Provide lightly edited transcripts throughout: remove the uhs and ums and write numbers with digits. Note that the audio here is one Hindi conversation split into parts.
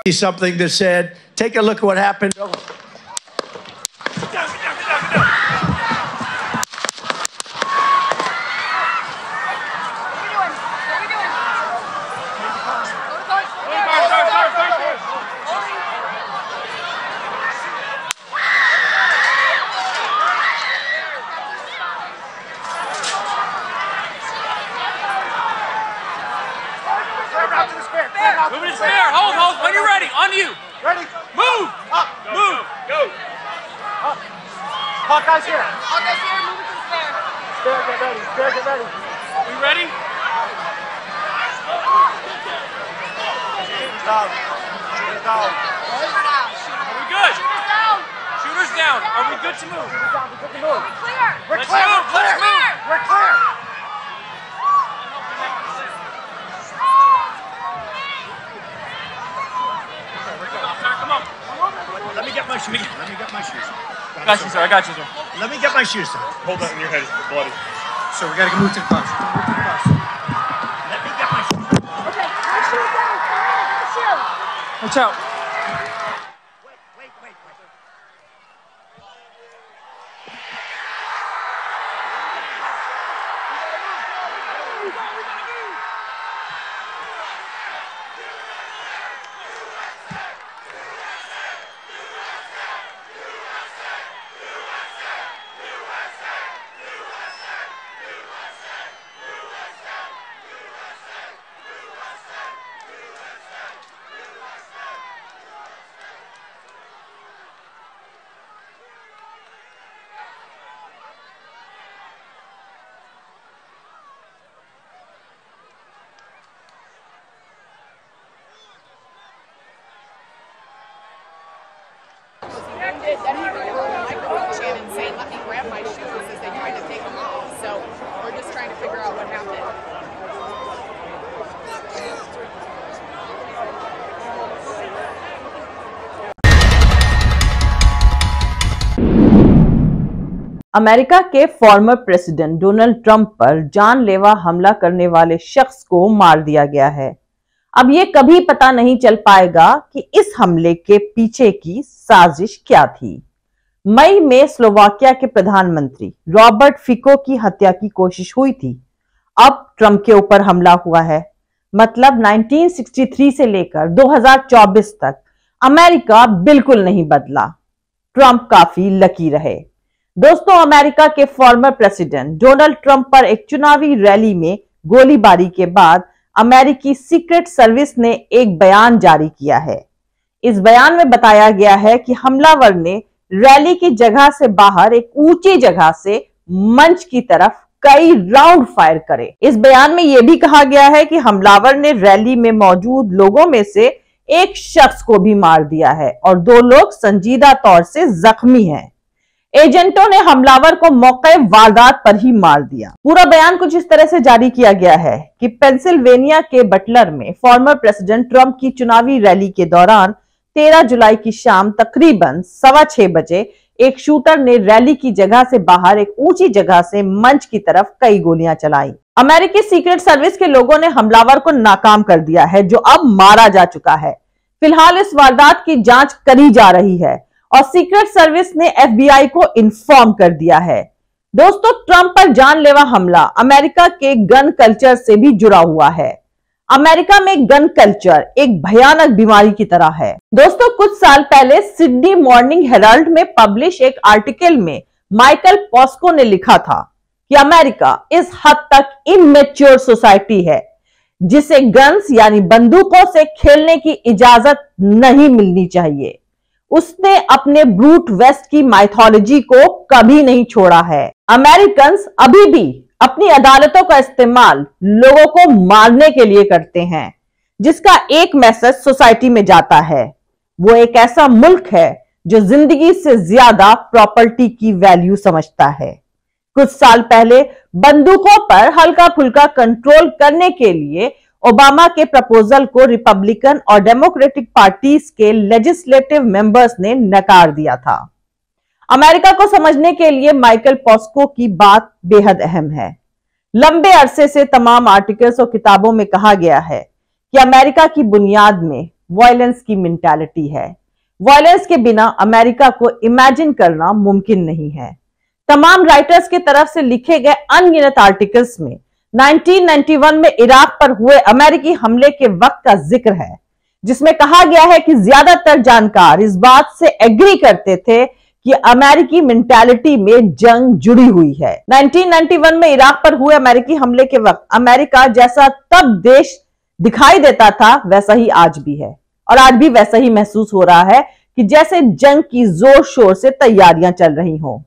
Something that said, take a look at what happened. Move it spare. Hold. When you're ready. On you. Ready. Move. Up. Move. Go. Up. Hawkeye's here. Hawkeye's here. Move it to the spare. Spare, get ready. Spare, get ready. We ready? Down. Shooter's down. Shooter down. Are we good? Shooter's down. Shooter's down. Are we good to move? Shooter's down. We're good to move. We're clear. We're Let's clear. move. We're clear. Let's move. We're clear. Come on. Let me get my shoes. I got you, sir. Let me get my shoes, sir. Hold that in your head. It's bloody. So we gotta move to the bus. Let me get my shoes. Okay. My shoes down. My shoes. Watch out. Wait. Then he ran over the microphone Shannon saying, let me grab my shoes as they tried to take them off. So we're just trying to figure out what happened. America के फॉर्मर प्रेसिडेंट डोनाल्ड ट्रंप पर जानलेवा हमला करने वाले शख्स को मार दिया गया है। अब ये कभी पता नहीं चल पाएगा कि इस हमले के पीछे की साजिश क्या थी। मई में स्लोवाकिया के प्रधानमंत्री रॉबर्ट फिको की हत्या की कोशिश हुई थी। अब ट्रंप के ऊपर हमला हुआ है। मतलब 1963 से लेकर 2024 तक अमेरिका बिल्कुल नहीं बदला। ट्रंप काफी लकी रहे। दोस्तों, अमेरिका के फॉर्मर प्रेसिडेंट डोनाल्ड ट्रंप पर एक चुनावी रैली में गोलीबारी के बाद अमेरिकी सीक्रेट सर्विस ने एक बयान जारी किया है। इस बयान में बताया गया है कि हमलावर ने रैली की जगह से बाहर एक ऊंची जगह से मंच की तरफ कई राउंड फायर करे। इस बयान में यह भी कहा गया है कि हमलावर ने रैली में मौजूद लोगों में से एक शख्स को भी मार दिया है और 2 लोग संजीदा तौर से जख्मी हैं। एजेंटों ने हमलावर को मौके वारदात पर ही मार दिया। पूरा बयान कुछ इस तरह से जारी किया गया है कि पेंसिल्वेनिया के बटलर में फॉर्मर प्रेसिडेंट ट्रंप की चुनावी रैली के दौरान 13 जुलाई की शाम तकरीबन 6:15 बजे एक शूटर ने रैली की जगह से बाहर एक ऊंची जगह से मंच की तरफ कई गोलियां चलाई। अमेरिकी सीक्रेट सर्विस के लोगों ने हमलावर को नाकाम कर दिया है, जो अब मारा जा चुका है। फिलहाल इस वारदात की जांच करी जा रही है और सीक्रेट सर्विस ने FBI को इन्फॉर्म कर दिया है। दोस्तों, ट्रंप पर जानलेवा हमला अमेरिका के गन कल्चर से भी जुड़ा हुआ है। अमेरिका में गन कल्चर एक भयानक बीमारी की तरह है। दोस्तों, कुछ साल पहले सिडनी मॉर्निंग हेराल्ड में पब्लिश एक आर्टिकल में माइकल पॉस्को ने लिखा था कि अमेरिका इस हद तक इमैच्योर सोसाइटी है जिसे गन्स यानी बंदूकों से खेलने की इजाजत नहीं मिलनी चाहिए। उसने अपने ब्रूट वेस्ट की माइथोलॉजी को कभी नहीं छोड़ा है। अमेरिकन्स अभी भी अपनी अदालतों का इस्तेमाल लोगों को मारने के लिए करते हैं, जिसका एक मैसेज सोसाइटी में जाता है। वो एक ऐसा मुल्क है जो जिंदगी से ज्यादा प्रॉपर्टी की वैल्यू समझता है। कुछ साल पहले बंदूकों पर हल्का फुल्का कंट्रोल करने के लिए ओबामा के प्रपोजल को रिपब्लिकन और डेमोक्रेटिक पार्टीज के लेजिस्लेटिव मेंबर्स ने नकार दिया था। अमेरिका को समझने के लिए माइकल पॉस्को की बात बेहद अहम है। लंबे अरसे से तमाम आर्टिकल्स और किताबों में कहा गया है कि अमेरिका की बुनियाद में वायलेंस की मेंटालिटी है। वायलेंस के बिना अमेरिका को इमेजिन करना मुमकिन नहीं है। तमाम राइटर्स के तरफ से लिखे गए अनगिनत आर्टिकल्स में 1991 में इराक पर हुए अमेरिकी हमले के वक्त का जिक्र है, जिसमें कहा गया है कि ज्यादातर जानकार इस बात से एग्री करते थे कि अमेरिकी मेंटालिटी में जंग जुड़ी हुई है। 1991 में इराक पर हुए अमेरिकी हमले के वक्त अमेरिका जैसा तब देश दिखाई देता था, वैसा ही आज भी है, और आज भी वैसा ही महसूस हो रहा है कि जैसे जंग की जोर शोर से तैयारियां चल रही हों।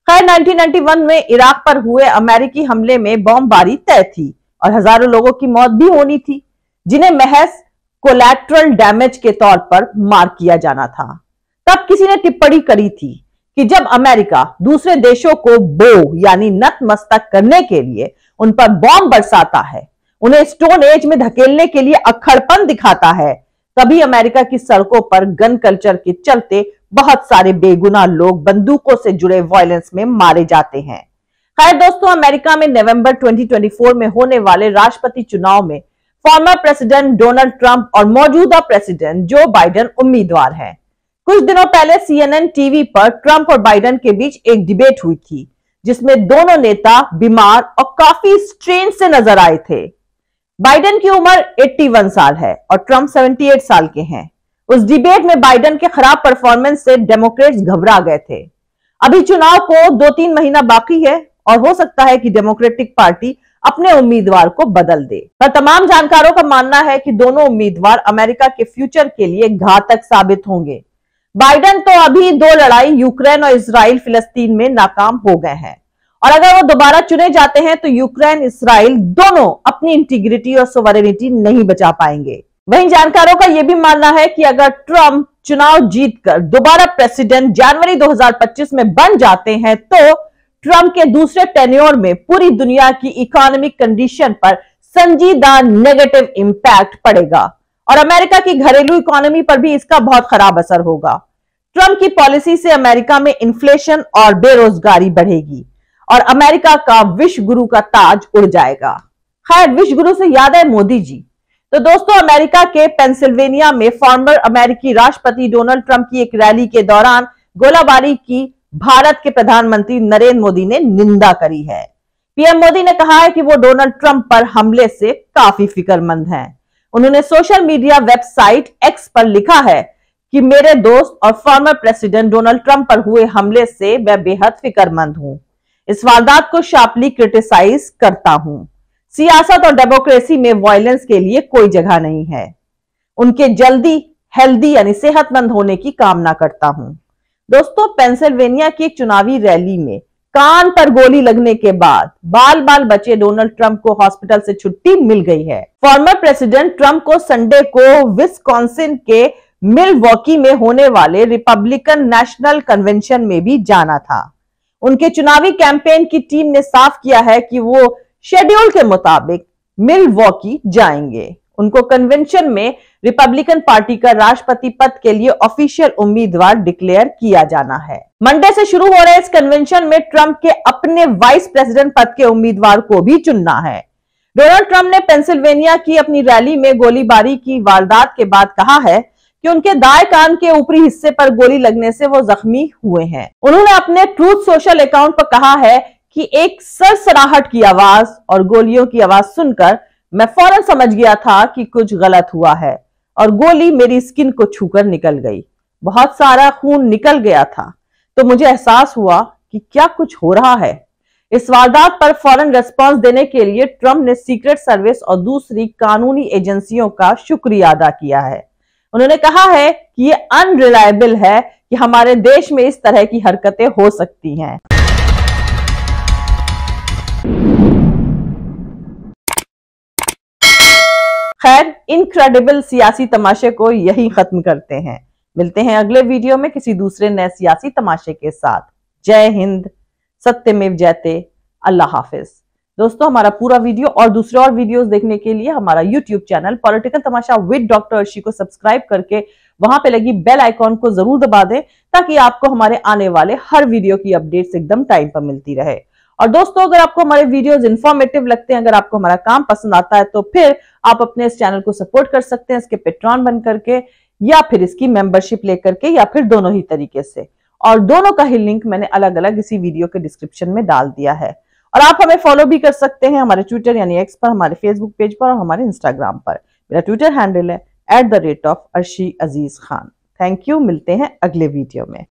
खैर, 1991 में इराक पर हुए अमेरिकी हमले में बमबारी तय थी और हजारों लोगों की मौत भी होनी थी, जिन्हें महज कोलैटरल डैमेज के तौर पर मार्क किया जाना था। तब किसी ने टिप्पणी करी थी कि जब अमेरिका दूसरे देशों को बो यानी नतमस्तक करने के लिए उन पर बॉम्ब बरसाता है, उन्हें स्टोन एज में धकेलने के लिए अक्खड़पन दिखाता है, तभी अमेरिका की सड़कों पर गन कल्चर के चलते बहुत सारे बेगुनाह लोग बंदूकों से जुड़े वायलेंस में मारे जाते हैं। खैर दोस्तों, अमेरिका में नवंबर 2024 में होने वाले राष्ट्रपति चुनाव में फॉर्मर प्रेसिडेंट डोनाल्ड ट्रंप और मौजूदा प्रेसिडेंट जो बाइडेन उम्मीदवार हैं। कुछ दिनों पहले CNN टीवी पर ट्रंप और बाइडेन के बीच एक डिबेट हुई थी, जिसमें दोनों नेता बीमार और काफी स्ट्रेन से नजर आए थे। बाइडेन की उम्र 81 साल है और ट्रंप 78 साल के हैं। उस डिबेट में बाइडेन के खराब परफॉर्मेंस से डेमोक्रेट्स घबरा गए थे। अभी चुनाव को 2-3 महीना बाकी है और हो सकता है कि डेमोक्रेटिक पार्टी अपने उम्मीदवार को बदल दे, पर तमाम जानकारों का मानना है कि दोनों उम्मीदवार अमेरिका के फ्यूचर के लिए घातक साबित होंगे। बाइडेन तो अभी 2 लड़ाई यूक्रेन और इजराइल फिलिस्तीन में नाकाम हो गए हैं, और अगर वो दोबारा चुने जाते हैं तो यूक्रेन इसराइल दोनों अपनी इंटीग्रिटी और सोवरेनिटी नहीं बचा पाएंगे। वहीं जानकारों का यह भी मानना है कि अगर ट्रंप चुनाव जीतकर दोबारा प्रेसिडेंट जनवरी 2025 में बन जाते हैं तो ट्रंप के दूसरे टेन्योर में पूरी दुनिया की इकोनॉमिक कंडीशन पर संजीदा नेगेटिव इंपैक्ट पड़ेगा और अमेरिका की घरेलू इकोनॉमी पर भी इसका बहुत खराब असर होगा। ट्रंप की पॉलिसी से अमेरिका में इन्फ्लेशन और बेरोजगारी बढ़ेगी और अमेरिका का विश्व गुरु का ताज उड़ जाएगा। खैर, विश्व गुरु से याद है मोदी जी। तो दोस्तों, अमेरिका के पेंसिल्वेनिया में फॉर्मर अमेरिकी राष्ट्रपति डोनाल्ड ट्रंप की एक रैली के दौरान गोलाबारी की भारत के प्रधानमंत्री नरेंद्र मोदी ने निंदा करी है। पीएम मोदी ने कहा है कि वो डोनाल्ड ट्रंप पर हमले से काफी फिक्रमंद हैं। उन्होंने सोशल मीडिया वेबसाइट एक्स पर लिखा है कि मेरे दोस्त और फॉर्मर प्रेसिडेंट डोनाल्ड ट्रंप पर हुए हमले से मैं बेहद फिक्रमंद हूं। इस वारदात को शार्पली क्रिटिसाइज करता हूं। सियासत और डेमोक्रेसी में वायलेंस के लिए कोई जगह नहीं है। उनके जल्दी हेल्दी यानी सेहतमंद होने की कामना करता हूं। दोस्तों, पेंसिल्वेनिया की एक चुनावी रैली में कान पर गोली लगने के बाद बाल बाल बचे डोनाल्ड ट्रंप को हॉस्पिटल से छुट्टी मिल गई है। फॉर्मर प्रेसिडेंट ट्रंप को संडे को विस्कॉन्सिन के मिलवॉकी में होने वाले रिपब्लिकन नेशनल कन्वेंशन में भी जाना था। उनके चुनावी कैंपेन की टीम ने साफ किया है कि वो शेड्यूल के मुताबिक मिलवॉकी जाएंगे। उनको कन्वेंशन में रिपब्लिकन पार्टी का राष्ट्रपति पद के लिए ऑफिशियल उम्मीदवार डिक्लेयर किया जाना है। मंडे से शुरू हो रहे इस कन्वेंशन में ट्रंप के अपने वाइस प्रेसिडेंट पद के उम्मीदवार को भी चुनना है। डोनाल्ड ट्रंप ने पेंसिल्वेनिया की अपनी रैली में गोलीबारी की वारदात के बाद कहा है कि उनके दाएं कान के ऊपरी हिस्से पर गोली लगने से वो जख्मी हुए हैं। उन्होंने अपने ट्रूथ सोशल अकाउंट पर कहा है कि एक सरसराहट की आवाज और गोलियों की आवाज सुनकर मैं फौरन समझ गया था कि कुछ गलत हुआ है और गोली मेरी स्किन को छूकर निकल गई। बहुत सारा खून निकल गया था तो मुझे एहसास हुआ कि क्या कुछ हो रहा है। इस वारदात पर फौरन रेस्पॉन्स देने के लिए ट्रंप ने सीक्रेट सर्विस और दूसरी कानूनी एजेंसियों का शुक्रिया अदा किया है। उन्होंने कहा है कि ये अनरिलायबल है कि हमारे देश में इस तरह की हरकतें हो सकती हैं। खैर, इनक्रेडिबल सियासी तमाशे को यही खत्म करते हैं। मिलते हैं अगले वीडियो में किसी दूसरे नए सियासी तमाशे के साथ। जय हिंद, सत्यमेव जयते, अल्लाह हाफिज। दोस्तों, हमारा पूरा वीडियो और दूसरे और वीडियोस देखने के लिए हमारा YouTube channel political Tamasha with doctor Arshi को सब्सक्राइब करके वहां पे लगी बेल आइकॉन को जरूर दबा दें ताकि आपको हमारे आने वाले हर वीडियो की अपडेट्स एकदम टाइम पर मिलती रहे। और दोस्तों, अगर आपको हमारे वीडियोस इंफॉर्मेटिव लगते हैं, अगर आपको हमारा काम पसंद आता है, तो फिर आप अपने इस चैनल को सपोर्ट कर सकते हैं इसके पेट्रॉन बन करके, या फिर इसकी मेंबरशिप लेकर के, या फिर दोनों ही तरीके से। और दोनों का ही लिंक मैंने अलग अलग इसी वीडियो के डिस्क्रिप्शन में डाल दिया है। और आप हमें फॉलो भी कर सकते हैं हमारे ट्विटर यानी एक्स पर, हमारे फेसबुक पेज पर और हमारे इंस्टाग्राम पर। मेरा ट्विटर हैंडल है @arshi aziz khan। Thank you, मिलते हैं अगले वीडियो में।